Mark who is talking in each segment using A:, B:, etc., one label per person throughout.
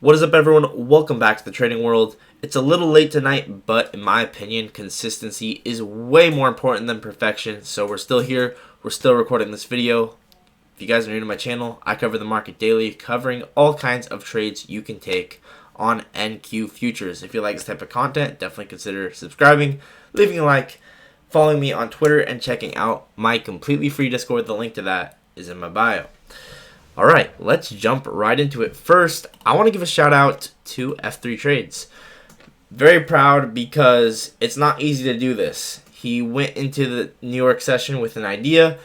A: What is up, everyone? Welcome back to the trading world. It's a little late tonight, but in my opinion, consistency is way more important than perfection. So we're still here. We're still recording this video. If you guys are new to my channel, I cover the market daily, covering all kinds of trades you can take on NQ futures. If you like this type of content, definitely consider subscribing, leaving a like, following me on Twitter, and checking out my completely free Discord. The link to that is in my bio. All right, let's jump right into it. First, I want to give a shout out to F3 Trades. Very proud because it's not easy to do this. He went into the New York session with an idea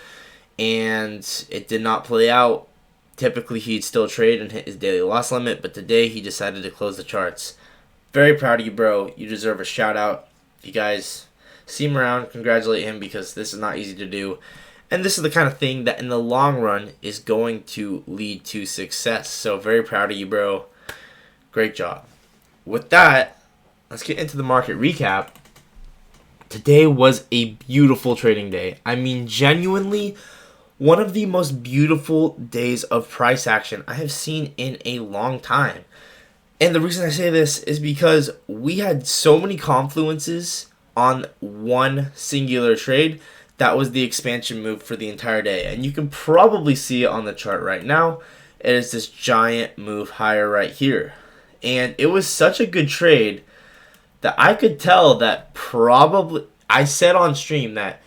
A: and it did not play out. Typically, he'd still trade and hit his daily loss limit, but today he decided to close the charts. Very proud of you, bro. You deserve a shout out. If you guys see him around, congratulate him because this is not easy to do. And this is the kind of thing that in the long run is going to lead to success. So very proud of you, bro. Great job. With that, let's get into the market recap. Today was a beautiful trading day. I mean, genuinely, one of the most beautiful days of price action I have seen in a long time. And the reason I say this is because we had so many confluences on one singular trade. That was the expansion move for the entire day. And you can probably see it on the chart right now. It is this giant move higher right here. And it was such a good trade that I could tell that probably, I said on stream that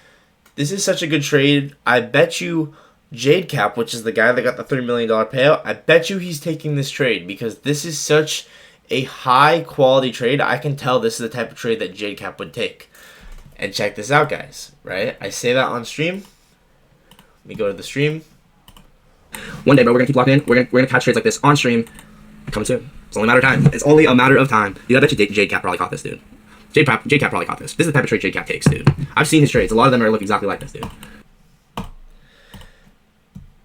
A: this is such a good trade. I bet you JadeCap, which is the guy that got the $3 million payout, I bet you he's taking this trade because this is such a high quality trade. I can tell this is the type of trade that JadeCap would take. And check this out, guys, right? I say that on stream. Let me go to the stream.
B: One day, bro, we're going to keep locking in. We're gonna catch trades like this on stream. Coming soon. It's only a matter of time. It's only a matter of time. Dude, I bet you JadeCap probably caught this, dude. JadeCap probably caught this. This is the type of trade JadeCap takes, dude. I've seen his trades. A lot of them look exactly like this, dude.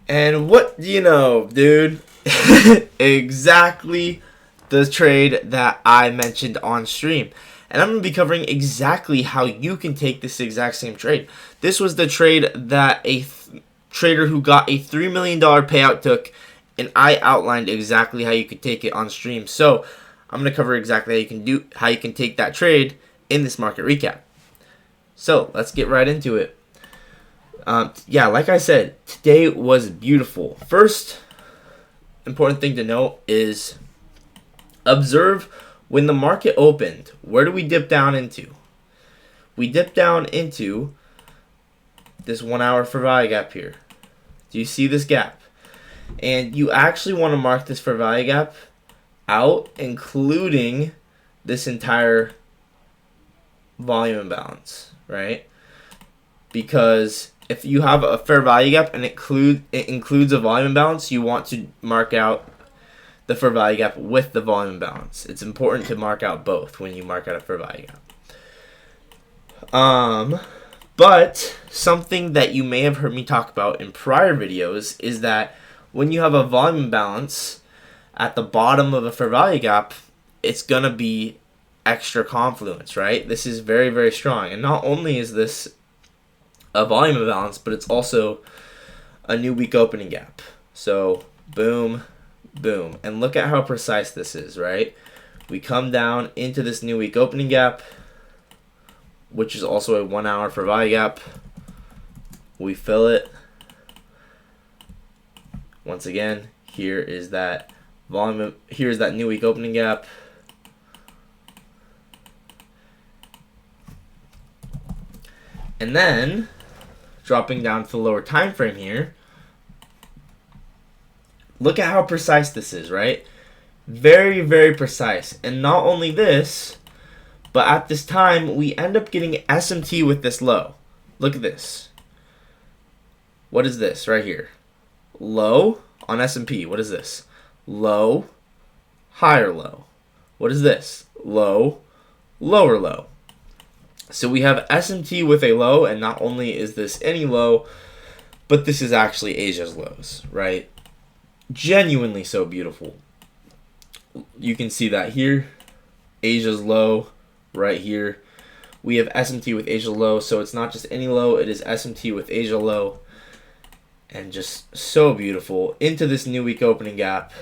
A: And what do you know, dude? Exactly the trade that I mentioned on stream. And I'm going to be covering exactly how you can take this exact same trade. This was the trade that a trader who got a $3 million payout took, and I outlined exactly how you could take it on stream. So I'm going to cover exactly how you can take that trade in this market recap. So let's get right into it. Yeah, like I said, today was beautiful. First important thing to note is observe when the market opened, where do we dip down into? We dip down into this 1 hour fair value gap here. Do you see this gap? And you actually want to mark this fair value gap out, including this entire volume imbalance, right? Because if you have a fair value gap and it includes a volume imbalance, you want to mark out the fair value gap with the volume balance. It's important to mark out both when you mark out a fair value gap. But something that you may have heard me talk about in prior videos is that when you have a volume balance at the bottom of a fair value gap, it's gonna be extra confluence, right? This is very, very strong. And not only is this a volume imbalance, but it's also a new week opening gap. So boom, boom. And look at how precise this is, right? We come down into this new week opening gap, which is also a 1 hour fair value gap. We fill it. Once again, here is that volume, here's that new week opening gap. And then dropping down to the lower time frame here. Look at how precise this is, right? Very, very precise. And not only this, but at this time, we end up getting SMT with this low. Look at this. What is this right here? Low on S&P. What is this? Low, higher low. What is this? Low, lower low. So we have SMT with a low, and not only is this any low, but this is actually Asia's lows, right? Genuinely so beautiful. You can see that here. Asia's low right here. We have SMT with Asia low, so it's not just any low, it is SMT with Asia low. And just so beautiful into this new week opening gap.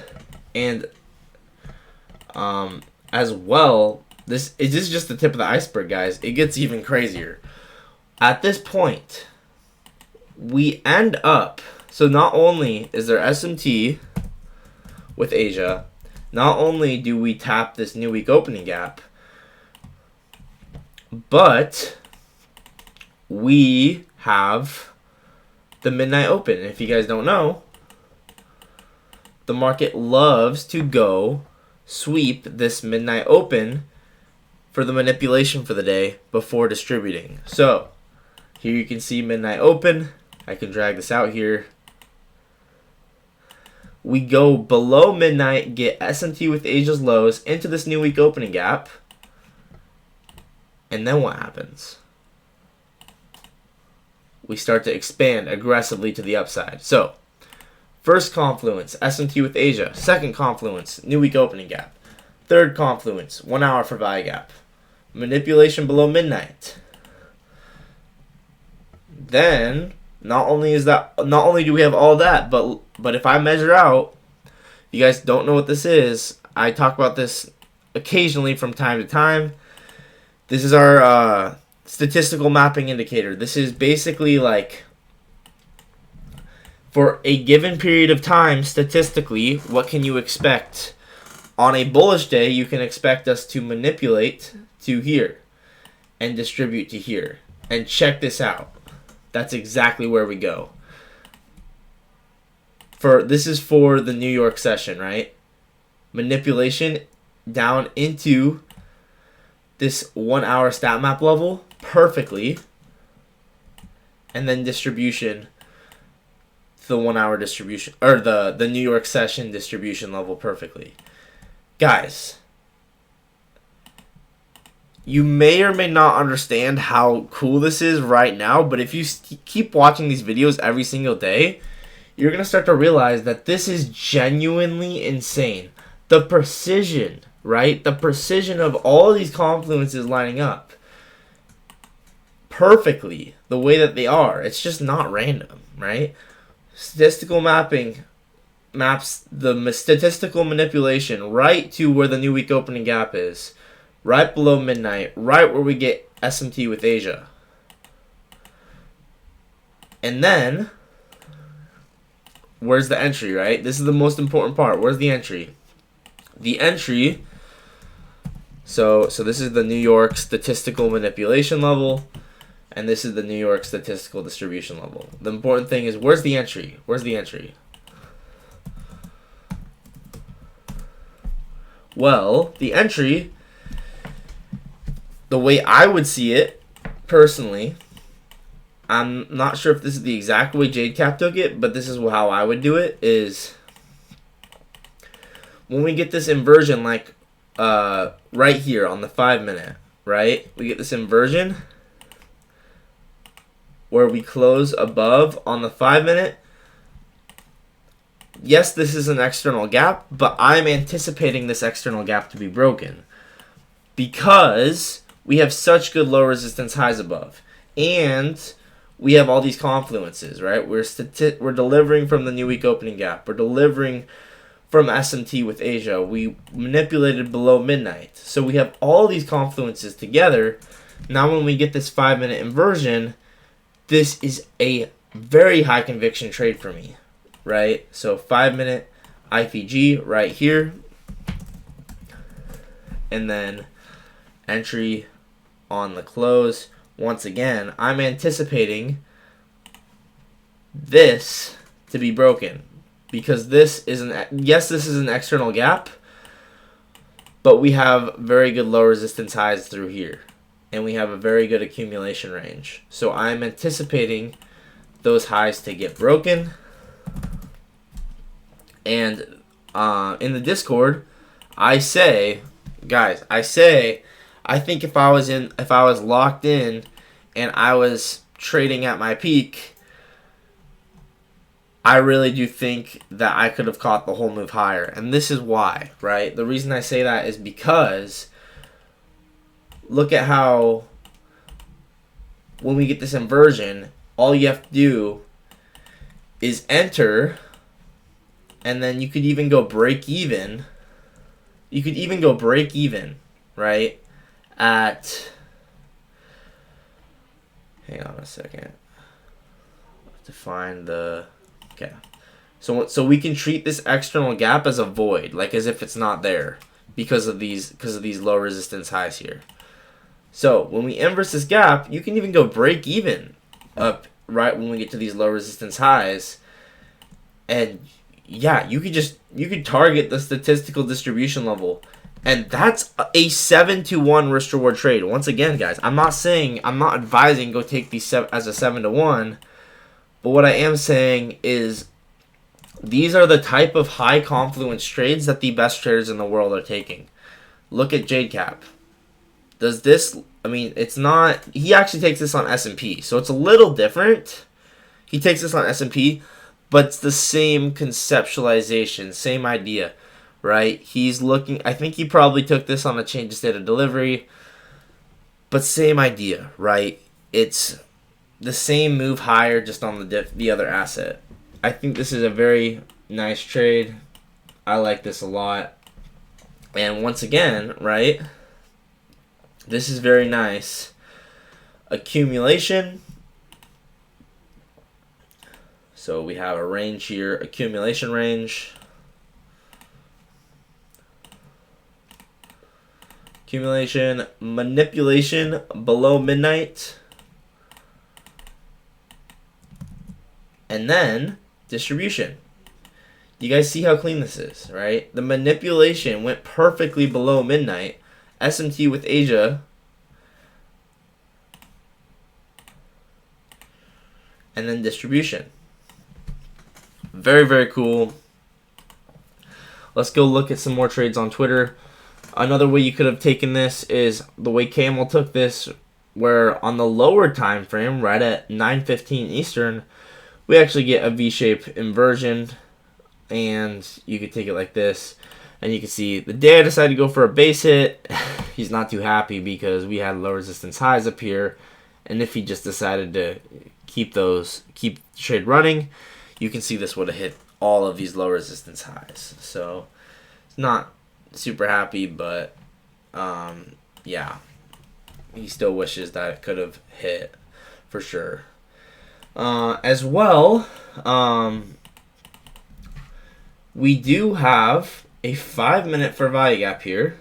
A: And As well, this is just the tip of the iceberg, guys. It gets even crazier. At this point, we end up, so not only is there SMT with Asia, not only do we tap this new week opening gap, but we have the midnight open. If you guys don't know, the market loves to go sweep this midnight open for the manipulation for the day before distributing. So here you can see midnight open. I can drag this out here. We go below midnight, get SMT with Asia's lows into this new week opening gap. And then what happens? We start to expand aggressively to the upside. So first confluence, SMT with Asia. Second confluence, new week opening gap. Third confluence, 1 hour for value gap. Manipulation below midnight. Then, not only do we have all that, but if I measure out, you guys don't know what this is. I talk about this occasionally from time to time. This is our statistical mapping indicator. This is basically like, for a given period of time, statistically, what can you expect? On a bullish day, you can expect us to manipulate to here and distribute to here. And check this out. That's exactly where we go. This is for the New York session, right? Manipulation down into this 1 hour stat map level perfectly. And then distribution, the 1 hour distribution, or the New York session distribution level perfectly. Guys, you may or may not understand how cool this is right now, but if you keep watching these videos every single day, you're going to start to realize that this is genuinely insane. The precision, right? The precision of all of these confluences lining up perfectly the way that they are. It's just not random, right? Statistical mapping maps the statistical manipulation right to where the new week opening gap is. Right below midnight, right where we get SMT with Asia. And then, where's the entry, right? This is the most important part. Where's the entry? The entry, so this is the New York statistical manipulation level, and this is the New York statistical distribution level. The important thing is, where's the entry? Where's the entry? Well, the entry, the way I would see it, personally, I'm not sure if this is the exact way JadeCap took it, but this is how I would do it, is when we get this inversion, like right here on the 5 minute, right? We get this inversion where we close above on the 5 minute. Yes, this is an external gap, but I'm anticipating this external gap to be broken because we have such good low resistance highs above, and we have all these confluences, right? We're delivering from the new week opening gap. We're delivering from SMT with Asia. We manipulated below midnight. So we have all these confluences together. Now when we get this 5 minute inversion, this is a very high conviction trade for me, right? So 5 minute IPG right here. And then entry on the close. Once again, I'm anticipating this to be broken because this is this is an external gap, but we have very good low resistance highs through here, and we have a very good accumulation range. So I'm anticipating those highs to get broken. And in the Discord, I say, guys, I think if I was locked in and I was trading at my peak, I really do think that I could have caught the whole move higher. And this is why, right? The reason I say that is because look at how when we get this inversion, all you have to do is enter, and then you could even go break even. You could even go break even, right? At, hang on a second. To find the, okay. So we can treat this external gap as a void, like as if it's not there because of these low resistance highs here. So when we inverse this gap, you can even go break even up right when we get to these low resistance highs. And yeah, you could target the statistical distribution level. And that's a 7-to-1 risk reward trade. Once again, guys, I'm not advising go take these as a 7-to-1. But what I am saying is these are the type of high confluence trades that the best traders in the world are taking. Look at JadeCap. Does this, I mean, it's not, he actually takes this on S&P, so it's a little different. He takes this on S&P, but it's the same conceptualization, same idea, right? He's looking, I think he probably took this on a change of state of delivery, but same idea, right? It's the same move higher, just on the other asset. I think this is a very nice trade. I like this a lot. And once again, right, this is very nice. Accumulation. So we have a range here, accumulation range. Accumulation, manipulation below midnight. And then distribution. You guys see how clean this is, right? The manipulation went perfectly below midnight. SMT with Asia. And then distribution. Very, very cool. Let's go look at some more trades on Twitter. Another way you could have taken this is the way Camel took this, where on the lower time frame, right at 9:15 Eastern, we actually get a V-shape inversion, and you could take it like this, and you can see the day I decided to go for a base hit, he's not too happy because we had low resistance highs up here, and if he just decided to keep the trade running, you can see this would have hit all of these low resistance highs. So it's not super happy, but yeah, he still wishes that it could have hit for sure. As well, we do have a 5-minute fair value gap here.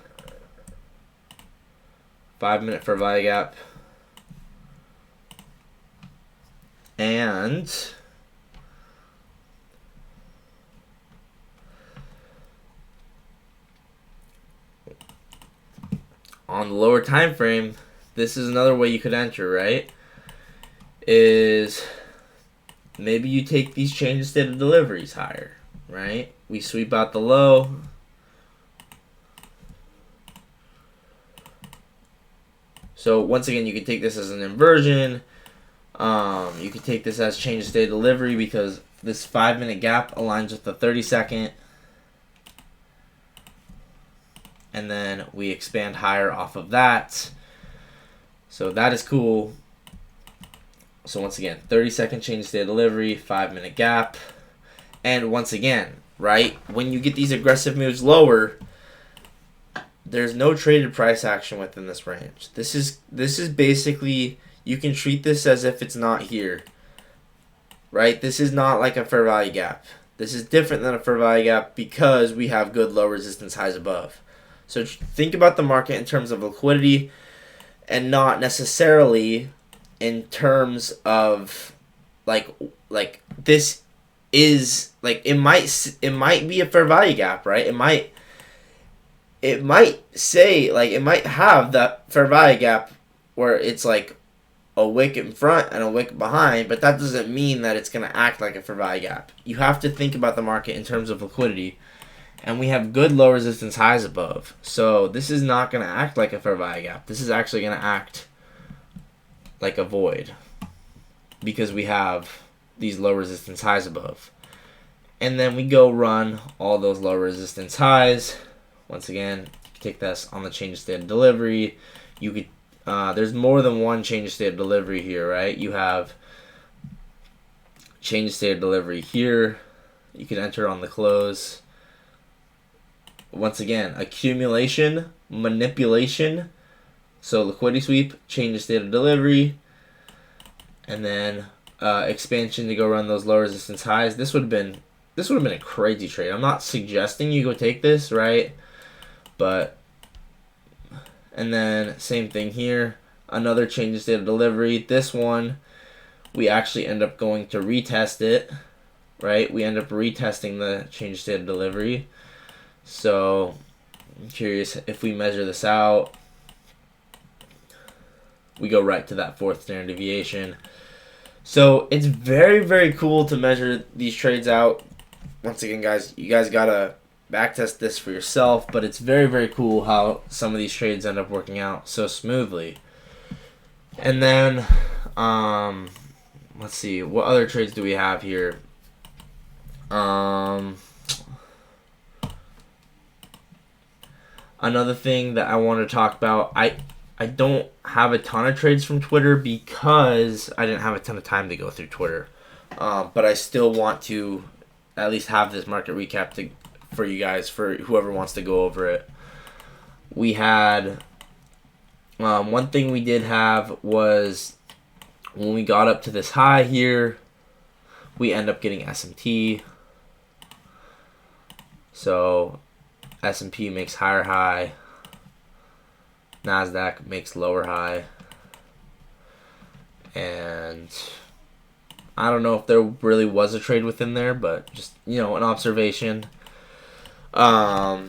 A: 5-minute fair value gap. And on the lower time frame, this is another way you could enter, right? Is maybe you take these change of state of deliveries higher, right? We sweep out the low. So once again, you can take this as an inversion. You could take this as change of state of delivery because this 5-minute gap aligns with the 30-second. And then we expand higher off of that. So that is cool. So once again, 30-second change of state of delivery, 5-minute gap. And once again, right, when you get these aggressive moves lower, there's no traded price action within this range. This is basically, you can treat this as if it's not here, right? This is not like a fair value gap. This is different than a fair value gap because we have good low resistance highs above. So think about the market in terms of liquidity and not necessarily in terms of like this is like it might be a fair value gap, right? It might say, like, it might have that fair value gap where it's like a wick in front and a wick behind, but that doesn't mean that it's going to act like a fair value gap. You have to think about the market in terms of liquidity, and we have good low resistance highs above. So this is not going to act like a fair value gap. This is actually going to act like a void because we have these low resistance highs above. And then we go run all those low resistance highs. Once again, take this on the change of state of delivery. You could there's more than one change of state of delivery here, right? You have change of state of delivery here. You can enter on the close, once again, accumulation, manipulation, so liquidity sweep, change the state of delivery, and then expansion to go run those low resistance highs. This would have been a crazy trade. I'm not suggesting you go take this, right? But, and then same thing here, another change in state of delivery. This one, we actually end up going to retest it, right? We end up retesting the change in state of delivery. So I'm curious if we measure this out. We go right to that fourth standard deviation. So it's very, very cool to measure these trades out. Once again, guys, you guys gotta backtest this for yourself, but it's very, very cool how some of these trades end up working out so smoothly. And then, let's see, what other trades do we have here? Another thing that I want to talk about, I don't have a ton of trades from Twitter because I didn't have a ton of time to go through Twitter. But I still want to at least have this market recap for you guys, for whoever wants to go over it. We had, one thing we did have was when we got up to this high here, we end up getting SMT. So S&P makes higher high. NASDAQ makes lower high. And I don't know if there really was a trade within there, but just, an observation. Oh,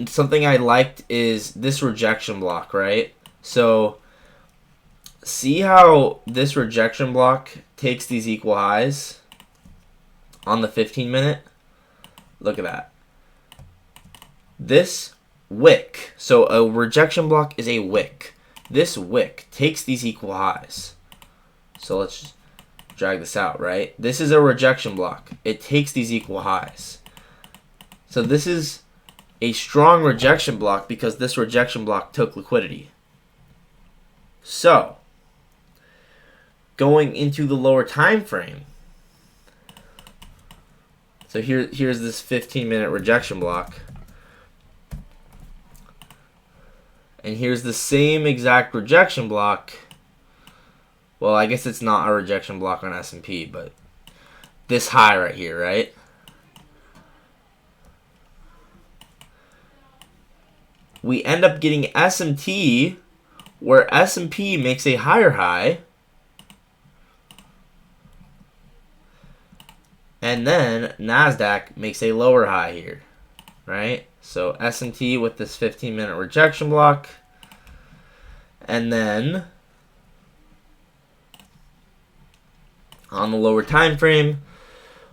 A: something I liked is this rejection block, right? So see how this rejection block takes these equal highs on the 15-minute? Look at that. This wick, so a rejection block is a wick. This wick takes these equal highs. So let's just drag this out, right? This is a rejection block. It takes these equal highs. So this is a strong rejection block because this rejection block took liquidity. So going into the lower time frame, so here's this 15-minute rejection block. And here's the same exact rejection block. Well, I guess it's not a rejection block on S&P, but this high right here, right? We end up getting SMT, where S&P makes a higher high. And then NASDAQ makes a lower high here, right? So S&T with this 15-minute rejection block. And then on the lower time frame,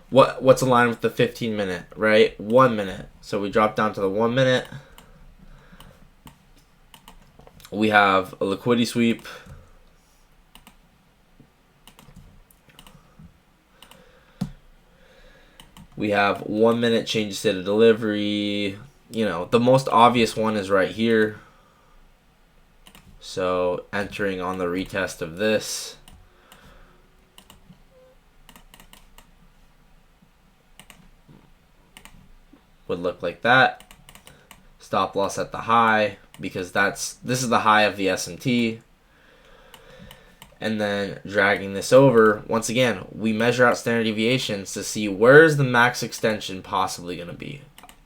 A: what's aligned with the 15-minute, right? 1 minute. So we drop down to the 1 minute. We have a liquidity sweep. We have 1 minute change state of delivery. The most obvious one is right here. So entering on the retest of this. Would look like that. Stop loss at the high because this is the high of the SMT. And then dragging this over, once again, we measure out standard deviations to see where's the max extension possibly going to be.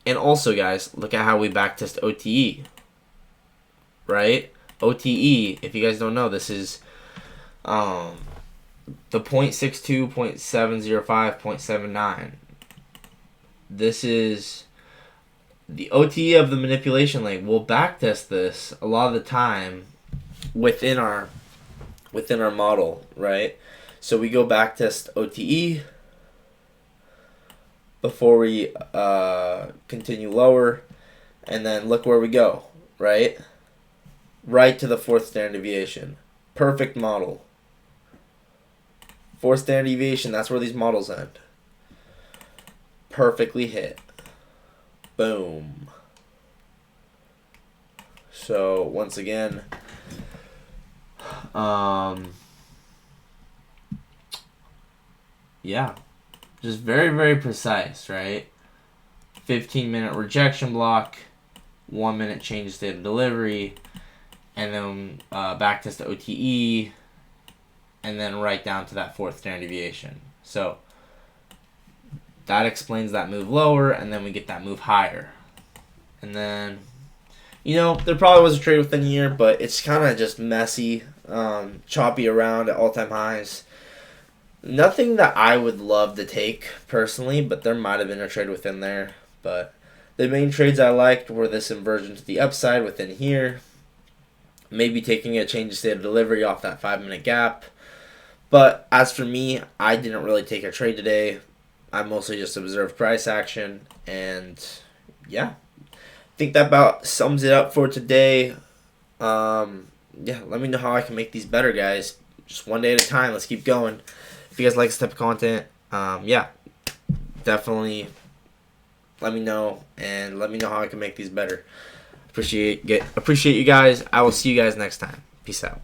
A: And also, guys, look at how we backtest OTE, right? OTE, if you guys don't know, this is the 0.62, 0.705, 0.79. This is the OTE of the manipulation leg. We'll backtest this a lot of the time within our model, right? So we go backtest OTE before we continue lower, and then look where we go, right? Right to the fourth standard deviation. Perfect model. Fourth standard deviation, that's where these models end. Perfectly hit. Boom. So once again, yeah, just very, very precise, right? 15-minute rejection block, 1 minute change state of delivery, and then backtest to OTE, and then right down to that fourth standard deviation. So that explains that move lower, and then we get that move higher. And then, there probably was a trade within here, but it's kind of just messy, choppy around at all-time highs. Nothing that I would love to take personally, but there might have been a trade within there. But the main trades I liked were this inversion to the upside within here, maybe taking a change of state of delivery off that 5-minute gap. But as for me, I didn't really take a trade today. I mostly just observed price action, and yeah, I think that about sums it up for today. Let me know how I can make these better, guys. Just one day at a time. Let's keep going. If you guys like this type of content, definitely let me know, and let me know how I can make these better. Appreciate you guys. I will see you guys next time. Peace out.